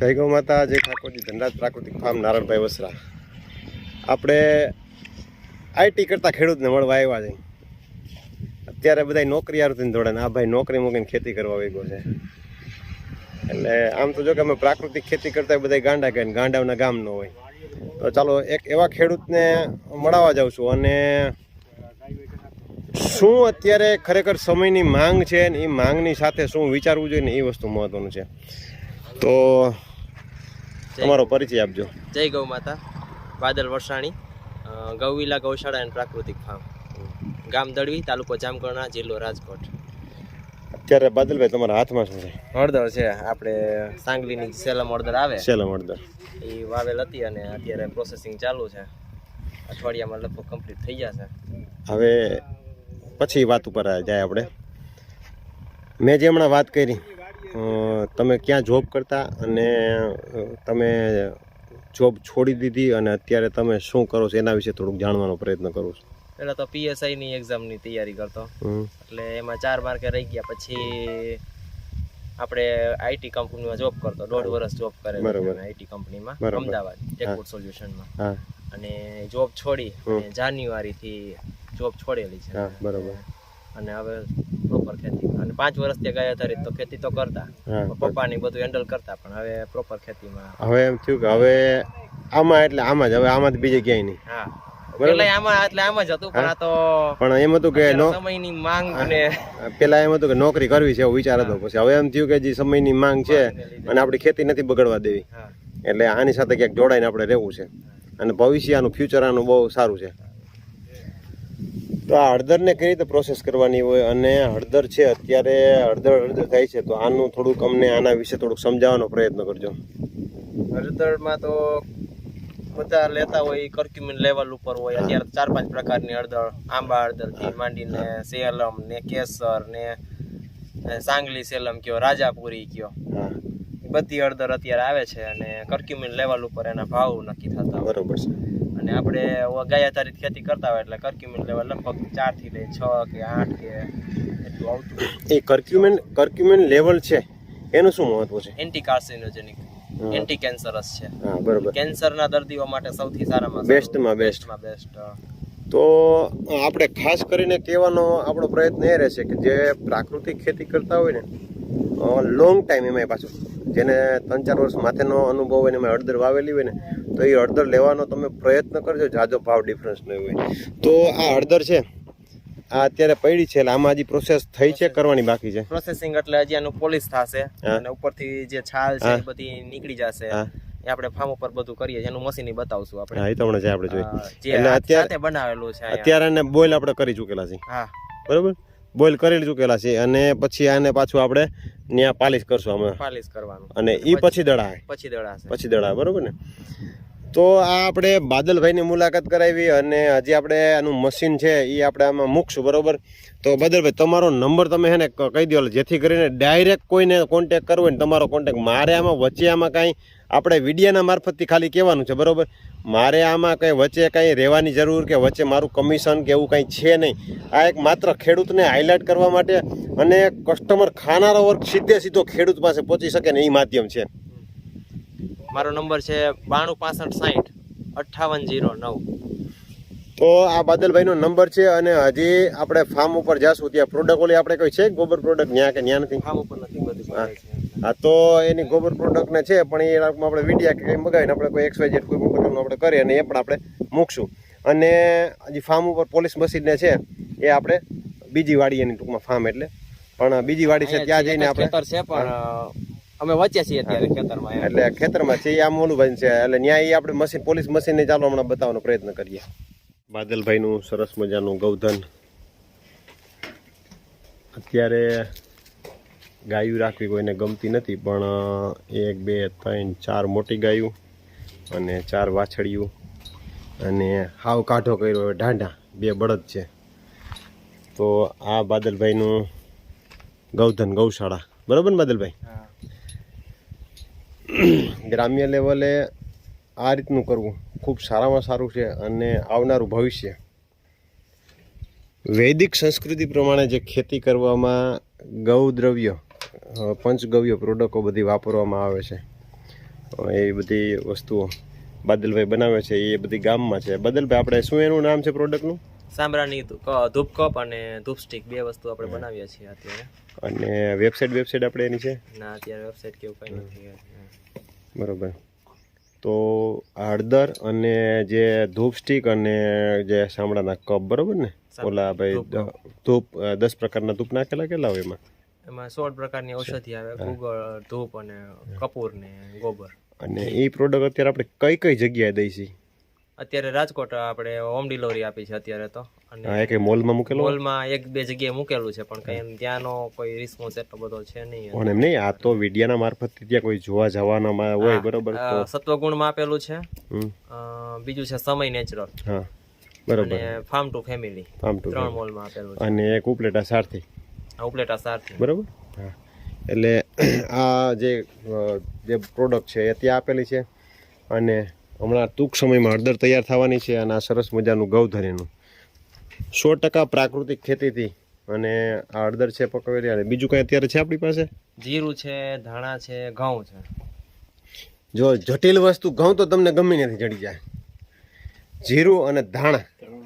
જય ગૌ માતા, જય ઠાકોરજી, ધનરાજ પ્રાકૃતિક ફાર્મ, નારણભાઈ વસરા. આપણે આઈટી કરતા ખેડૂતને મળવા આવ્યા છે. અત્યારે બધા નોકરી આરતીને દોડે ને આ ભાઈ નોકરી મૂકીને ખેતી કરવા વેગો છે. એટલે આમ તો જો કે અમે પ્રાકૃતિક ખેતી કરતા બધા ગાંડા કહે ને ગાંડાઓના ગામ ન હોય. તો ચાલો એક એવા ખેડૂતને મળવા જાઉં છું અને શું અત્યારે ખરેખર સમયની માંગ છે ને એ માંગની સાથે શું વિચારવું જોઈએ ને એ વસ્તુ મહત્વનું છે. તો તમારો પરિચય આપજો. જય ગૌ માતા, બાદલ વરસાણી, ગૌવિલા ગૌશાળા એન્ડ પ્રાકૃતિક ફાર્મ, ગામ દળવી, તાલુકો જામકરણા, જિલ્લો રાજકોટ. અત્યારે બાદલભાઈ તમારા હાથમાં શું છે? હળદર છે, આપણે સાંગલીની સેલમ હળદર આવે, સેલમ હળદર એ વાવેલ હતી અને અત્યારે પ્રોસેસિંગ ચાલુ છે. અઠવાડિયામાં લગભગ કમ્પ્લીટ થઈ જશે. હવે પછી વાત ઉપર જાય આપણે. મેં જે હમણાં વાત કરી, તમે ક્યાં જોબ કરતા અને તમે જોબ છોડી દીધી અને અત્યારે તમે શું કરો છો એના વિશે થોડુંક જાણવાનો પ્રયત્ન કરું છું. પહેલાં તો PSIની એક્ઝામની તૈયારી કરતો, એટલે એમાં 4 માર્કે રહી ગયા. પછી આપણે આઈટી કંપનીમાં જોબ કરતો, 1.5 વર્ષ જોબ કરેલી આઈટી કંપનીમાં અમદાવાદ ટેકફૂડ સોલ્યુશનમાં. અને જોબ છોડી જાન્યુઆરીથી જોબ છોડેલી છે. બરોબર. અને હવે પ્રોપર ખેતી, અને 5 વર્ષ ત્યાં ગયા હતા તો ખેતી તો કરતા, પપ્પાની બધું હેન્ડલ કરતા, પણ હવે પ્રોપર ખેતીમાં. હવે એમ થયું કે હવે આમાં એટલે આમાં જ, હવે આમાં બીજે ક્યાંય નહીં. હા, પેલા આમાં એટલે આમાં જ હતું, પણ આ તો પણ એમ હતું કે સમયની માંગ અને પેલા એમ હતું કે નોકરી કરવી છે એવો વિચાર હતો. પછી હવે એમ થયું કે જે સમયની માંગ છે અને આપણી ખેતી નથી બગડવા દેવી, એટલે આની સાથે ક્યાંક જોડાઈને આપણે રહેવું છે અને ભવિષ્ય આનું ફ્યુચર આનું બહુ સારું છે. તો આ હળદરને કઈ રીતે પ્રોસેસ કરવાની હોય અને હળદર છે અત્યારે હળદર થાય છે, તો આનું થોડુંક અમને આના વિશે થોડુંક સમજાવવાનો પ્રયત્ન કરજો. હળદરમાં તો બધા લેતા હોય કર્ક્યુમિન લેવલ ઉપર હોય. અત્યારે 4-5 પ્રકારની હળદર, આંબા હળદરથી માંડીને સેલમ ને કેસર ને સાંગલી સેલમ કયો, રાજાપુરી કયો, બધી હળદર અત્યારે આવે છે અને કર્ક્યુમિન લેવલ ઉપર એના ભાવ નક્કી થતા હોય. બરોબર છે. અને આપણે ગાય આધારિત ખેતી કરતા હોય એટલે કર્ક્યુમિન લેવલ લગભગ 4 થી લઈ 6 કે 8 કે એટલું આવતું. એ કર્ક્યુમિન લેવલ છે એનું શું મહત્વ છે? એન્ટી કાર્સિનોજેનિક, એન્ટી કેન્સરસ છે. હા, બરોબર. કેન્સરના દર્દીઓ માટે સૌથી સારામાં બેસ્ટમાં બેસ્ટ. તો આપણે ખાસ કરીને કહેવાનો આપણો પ્રયત્ન એ રહેશે કે જે પ્રાકૃતિક ખેતી કરતા હોય ને લોંગ ટાઈમ, એમાં પાછું જેને 3-4 વર્ષ માથેનો અનુભવ હોય ને એમાં હળદર વાવેલી હોય ને, તો એ હળદર લેવાનો તમે પ્રયત્ન કરજો, જાજો ભાવ ડિફરન્સ નહીં હોય. તો આ હળદર છે આ અત્યારે પડી છે, એટલે આમાં હજી પ્રોસેસ થઈ છે, કરવાની બાકી છે. પ્રોસેસિંગ એટલે હજી આનું પોલિશ થશે અને ઉપરથી જે છાલ છે એ બધી નીકળી જશે. એ આપણે ફાર્મ ઉપર બધું કરીએ છીએ, એનું મશીન બતાવશું આપણે. હા, એ તો હમણાં આપણે જોઈએ. એટલે અત્યારે બનાવેલું છે. અત્યારે આને બોઇલ આપણે કરી ચૂકેલા છે. હા, બરોબર, બોઇલ કરી ચૂકેલા છે અને પછી આને પાછું આપણે ત્યાં પાલિશ કરશું. અમે પાલિશ કરવાનું અને એ પછી દળાય. બરોબર ને? તો આ આપણે બાદલભાઈની મુલાકાત કરાવી અને હજી આપણે આનું મશીન છે એ આપણે આમાં મૂકશું. બરોબર. તો બાદલભાઈ, તમારો નંબર તમે હે ને કહી દો, જેથી કરીને ડાયરેક્ટ કોઈને કોન્ટેક કરવો હોય ને તમારો કોન્ટેક. મારે આમાં વચ્ચે આમાં કાંઈ આપણે વિડીયાના મારફતથી ખાલી કહેવાનું છે. બરોબર. મારે આમાં કંઈ વચ્ચે કાંઈ રહેવાની જરૂર કે વચ્ચે મારું કમિશન કે એવું કાંઈ છે નહીં. આ એક માત્ર ખેડૂતને હાઇલાઇટ કરવા માટે અને કસ્ટમર ખાનારો વર્ગ સીધો ખેડૂત પાસે પહોંચી શકે ને એ માધ્યમ છે. મારો નંબર છે 9265605809. તો આ બાદલભાઈનો નંબર છે અને હજી આપણે ફાર્મ ઉપર જાશું ત્યાં પ્રોડક્ટ ઓલી આપણે કોઈ છે ગોબર પ્રોડક્ટ ત્યાં કે ત્યાં નથી? ફાર્મ ઉપર નથી, બધું. હા, તો એની ગોબર પ્રોડક્ટને છે પણ એ આપણે વિડીયા કે કંઈ મગાવીને આપણે કોઈ XYZ કોઈ પણ પ્રકારનું આપણે કરીએ અને એ પણ આપણે મૂકશું. અને હજી ફાર્મ ઉપર પોલીસ મશીનને છે એ આપણે બીજી વાડી, એની ટૂંકમાં ફાર્મ એટલે પણ બીજી વાડી છે ત્યાં જઈને આપણે અમે વચ્ચે છીએ અત્યારે ખેતરમાં, એટલે ખેતરમાં છે. આમ ઓલું છે એટલે ત્યાં એ આપણે મશીન પોલીસ મશીનને ચાલો હમણાં બતાવવાનો પ્રયત્ન કરીએ. બાદલભાઈનું સરસ મજાનું ગૌધન. અત્યારે ગાયું રાખવી કોઈને ગમતી નથી, પણ 1 2 3 4 મોટી ગાયું અને 4 વાછડીયું અને હાવ કાઢો કર્યો ઢાંઢા 2 બળદ છે. તો આ બાદલભાઈનું ગૌધન ગૌશાળા. બરોબર ને બાદલભાઈ? ગ્રામ્ય લેવલે આ રીતનું કરવું ખૂબ સારામાં સારું છે અને આવનારું ભવિષ્ય. વૈદિક સંસ્કૃતિ પ્રમાણે જે ખેતી કરવામાં ગૌદ્રવ્ય પંચગવ્ય પ્રોડક્ટો બધી વાપરવામાં આવે છે. એ બધી વસ્તુઓ બાદલભાઈ બનાવે છે એ બધી ગામમાં છે. બાદલભાઈ આપણે શું એનું નામ છે પ્રોડક્ટનું? સાંભરાની ધૂપ કપ અને ધૂપ સ્ટિક 2 વસ્તુ આપણે બનાવીએ છીએ અત્યારે. અને વેબસાઇટ આપણે એની છે? ના, અત્યારે વેબસાઇટ કેવું કંઈ નથી. બરોબર. તો હળદર અને જે ધૂપ સ્ટિક અને જે સાંભળાના કપ, બરોબર ને? ઓલા ભાઈ ધૂપ 10 પ્રકારના ધૂપ નાખેલા, કેટલા હોય એમાં? એમાં 16 પ્રકારની ઔષધિ આવે, ગુગળ, ધૂપ અને કપૂર ને ગોબર. અને એ પ્રોડક્ટ અત્યારે આપણે કઈ કઈ જગ્યાએ દઈ છીએ? અત્યારે રાજકોટ આપણે હોમ ડિલિવરી આપી છે અત્યારે તો. અને એક મોલમાં મૂકેલો? મોલમાં 1-2 જગ્યાએ મૂકેલું છે, પણ કઈ ત્યાંનો કોઈ રિસ્પોન્સ એટલો બધો છે નહીં. પણ એમ નહીં, આ તો વિડિયાના મારફતથી ત્યાં કોઈ જોવા જવાના હોય, બરોબર? સત્વગુણમાં આપેલું છે. બીજું છે સમય નેચરલ. હા, બરોબર. અને ફાર્મ ટુ ફેમિલી, 3 મોલમાં આપેલું છે. અને એક ઉપલેટા સારથી. ઉપલેટા સારથી, બરોબર. હા, એટલે આ જે પ્રોડક્ટ છે એ ત્યાં આપેલી છે. અને હમણાં ટૂંક સમયમાં હળદર તૈયાર થવાની છે. અને આ સરસ મજાનું ગૌધરીનું 100% પ્રાકૃતિક ખેતીથી અને આ હળદર છે પકવેલી. અને બીજું કંઈ અત્યારે છે આપણી પાસે? જીરું છે, ધાણા છે, ઘઉં છે. જો જટિલ વસ્તુ ઘઉં તો તમને ગમે ત્યાંથી જડી જાય. જીરું અને ધાણા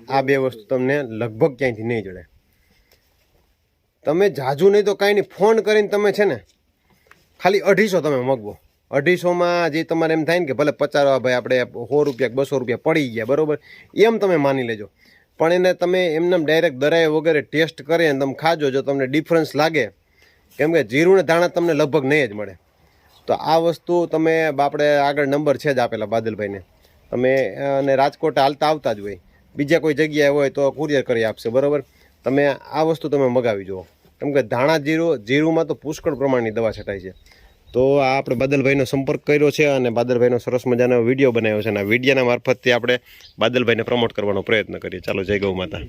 આ 2 વસ્તુ તમને લગભગ ક્યાંયથી નહીં જડે. તમે જાજુ નહીં તો કાંઈ નહીં, ફોન કરીને તમે છે ને ખાલી 250 તમે મગવો. 250માં જે તમારે એમ થાય ને કે ભલે 50 ભાઈ આપણે 100 રૂપિયા 200 રૂપિયા પડી ગયા, બરોબર, એમ તમે માની લેજો. પણ એને તમે એમને ડાયરેક્ટ દરાએ વગેરે ટેસ્ટ કરી અને તમે ખાજો. જો તમને ડિફરન્સ લાગે, કેમ કે જીરું ને ધાણા તમને લગભગ નહીં જ મળે, તો આ વસ્તુ તમે આપણે આગળ નંબર છે જ આપેલા બાદલભાઈને, તમે અને રાજકોટ હાલતા આવતા જ હોય, બીજા કોઈ જગ્યાએ હોય તો કુરિયર કરી આપશે, બરોબર. તમે આ વસ્તુ તમે મગાવી જુઓ, કેમ કે ધાણા જીરુંમાં તો પુષ્કળ પ્રમાણની દવા છટાય છે. તો આ આપણે બાદલભાઈનો સંપર્ક કર્યો છે અને બાદલભાઈનો સરસ મજાનો વિડીયો બનાવ્યો છે. અને આ વિડીયોના મારફતથી આપણે બાદલભાઈને પ્રમોટ કરવાનો પ્રયત્ન કરીએ. ચાલો, જય ગૌ માતા.